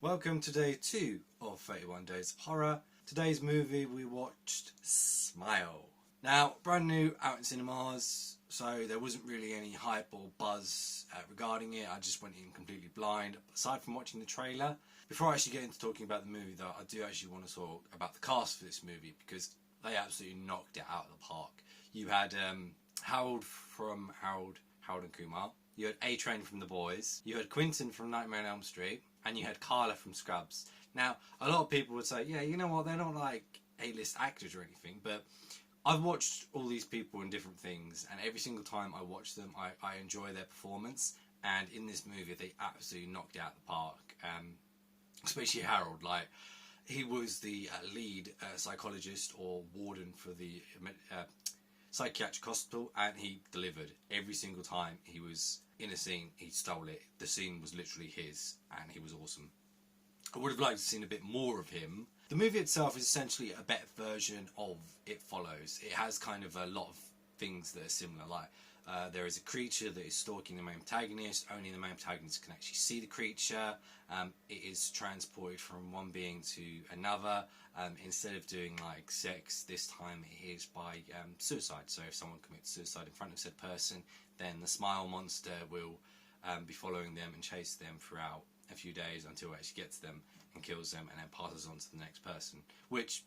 Welcome to day 2 of 31 Days of Horror. Today's movie we watched Smile. Now, brand new, out in cinemas, so there wasn't really any hype or buzz regarding it. I just went in completely blind, aside from watching the trailer. Before I actually get into talking about the movie though, I do actually want to talk about the cast for this movie because they absolutely knocked it out of the park. You had Harold from Harold and Kumar. You had A-Train from The Boys. You had Quentin from Nightmare on Elm Street. And you had Carla from Scrubs. Now, a lot of people would say, yeah, you know what, they're not like A-list actors or anything, but I've watched all these people in different things, and every single time I watch them, I enjoy their performance, and in this movie, they absolutely knocked it out of the park. Especially Harold, like, he was the lead psychologist or warden for the psychiatric hospital, and he delivered every single time he was in a scene. He stole it. The scene was literally his, and he was awesome. I would have liked to have seen a bit more of him. The movie itself is essentially a better version of It Follows. It has kind of a lot of things that are similar, like there is a creature that is stalking the main protagonist. Only the main protagonist can actually see the creature. It is transported from one being to another. Instead of doing like sex, this time it is by suicide. So if someone commits suicide in front of said person, then the Smile monster will be following them and chase them throughout a few days until it actually gets them and kills them and then passes on to the next person. Which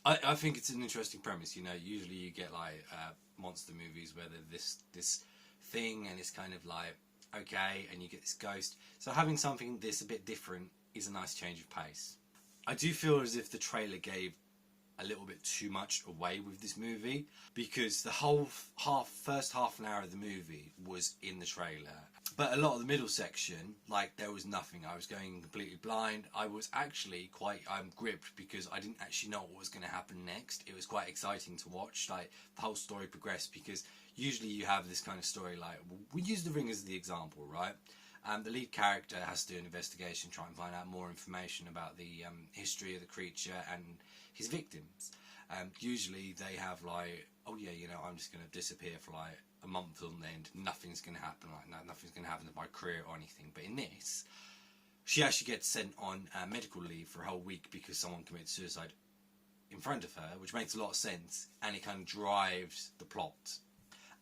I think it's an interesting premise. You know, usually you get like monster movies where there's this thing and it's kind of like, okay, and you get this ghost. So having something this a bit different is a nice change of pace. I do feel as if the trailer gave a little bit too much away with this movie, because the whole first half an hour of the movie was in the trailer, but a lot of the middle section, like, there was nothing. I was going completely blind. I was actually quite gripped because I didn't actually know what was going to happen next. It was quite exciting to watch, like, the whole story progressed, because usually you have this kind of story, like, we use The Ring as the example, right? The lead character has to do an investigation, try and find out more information about the history of the creature and his victims. Usually they have like, oh yeah, you know, I'm just going to disappear for like a month on end, nothing's going to happen, like nothing's going to happen to my career or anything. But in this, she actually gets sent on medical leave for a whole week because someone committed suicide in front of her, which makes a lot of sense, and it kind of drives the plot.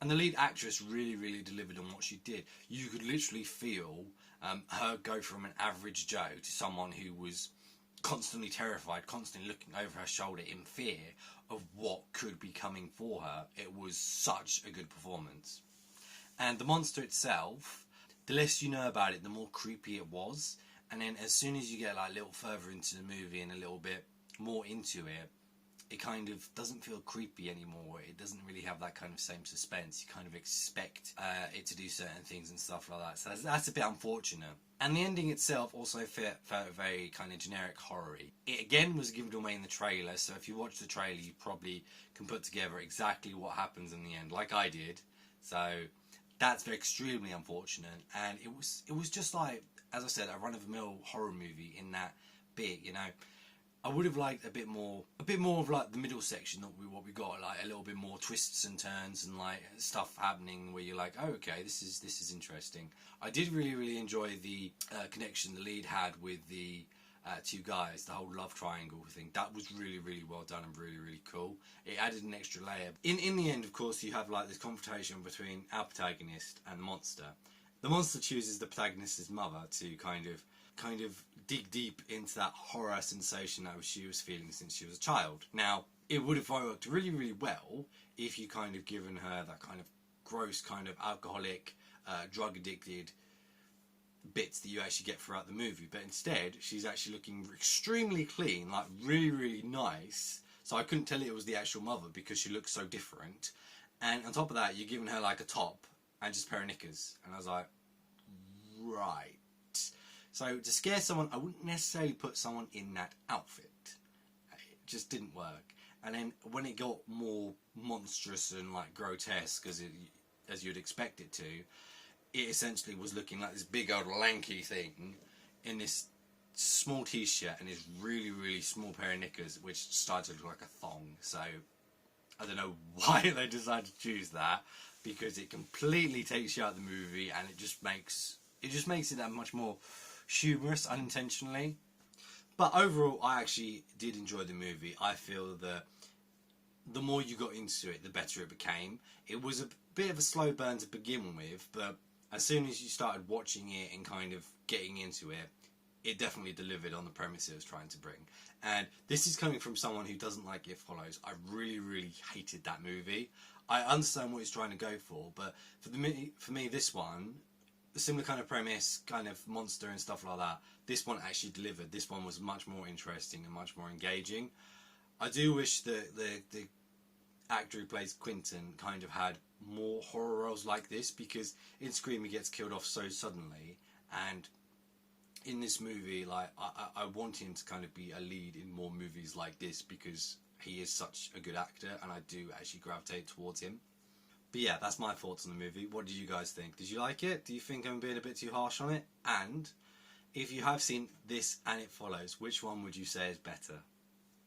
And the lead actress really delivered on what she did. You could literally feel her go from an average Joe to someone who was constantly terrified, constantly looking over her shoulder in fear of what could be coming for her. It was such a good performance. And the monster itself, the less you know about it, the more creepy it was. And then as soon as you get like a little further into the movie and a little bit more into it, it kind of doesn't feel creepy anymore. It doesn't really have that kind of same suspense. You kind of expect it to do certain things and stuff like that. So that's a bit unfortunate. And the ending itself also felt very kind of generic horror-y. It again was given away in the trailer, so if you watch the trailer you probably can put together exactly what happens in the end, like I did. So that's extremely unfortunate. And it was just like, as I said, a run-of-the-mill horror movie in that bit, you know. I would have liked a bit more of like the middle section, not what we got, like a little bit more twists and turns and like stuff happening where you're like, oh, okay, this is interesting. I did really enjoy the connection the lead had with the two guys, the whole love triangle thing. That was really well done and really cool. It added an extra layer. In the end, of course, you have like this confrontation between our protagonist and the monster. The monster chooses the protagonist's mother to kind of dig deep into that horror sensation that she was feeling since she was a child. Now, it would have worked really well if you kind of given her that kind of gross, kind of alcoholic, drug addicted bits that you actually get throughout the movie. But instead, she's actually looking extremely clean, like really nice. So I couldn't tell it was the actual mother because she looks so different. And on top of that, you're giving her like a top and just a pair of knickers. And I was like, right. So to scare someone, I wouldn't necessarily put someone in that outfit. It just didn't work. And then when it got more monstrous and like grotesque, as you'd expect it to, it essentially was looking like this big old lanky thing in this small t-shirt and this really small pair of knickers, which started to look like a thong. So I don't know why they decided to choose that, because it completely takes you out of the movie and it just makes it that much more humorous unintentionally. But overall, I actually did enjoy the movie. I feel that the more you got into it, the better it became. It was a bit of a slow burn to begin with, but as soon as you started watching it and kind of getting into it, it definitely delivered on the premise it was trying to bring. And this is coming from someone who doesn't like It Follows. I really, really hated that movie. I understand what it's trying to go for, but for me, this one, a similar kind of premise, kind of monster and stuff like that, this one actually delivered. This one was much more interesting and much more engaging. I do wish that the actor who plays Quentin kind of had more horror roles like this, because in Scream he gets killed off so suddenly, and in this movie, like, I want him to kind of be a lead in more movies like this, because he is such a good actor and I do actually gravitate towards him. But yeah, that's my thoughts on the movie. What did you guys think? Did you like it? Do you think I'm being a bit too harsh on it? And if you have seen this and It Follows, which one would you say is better?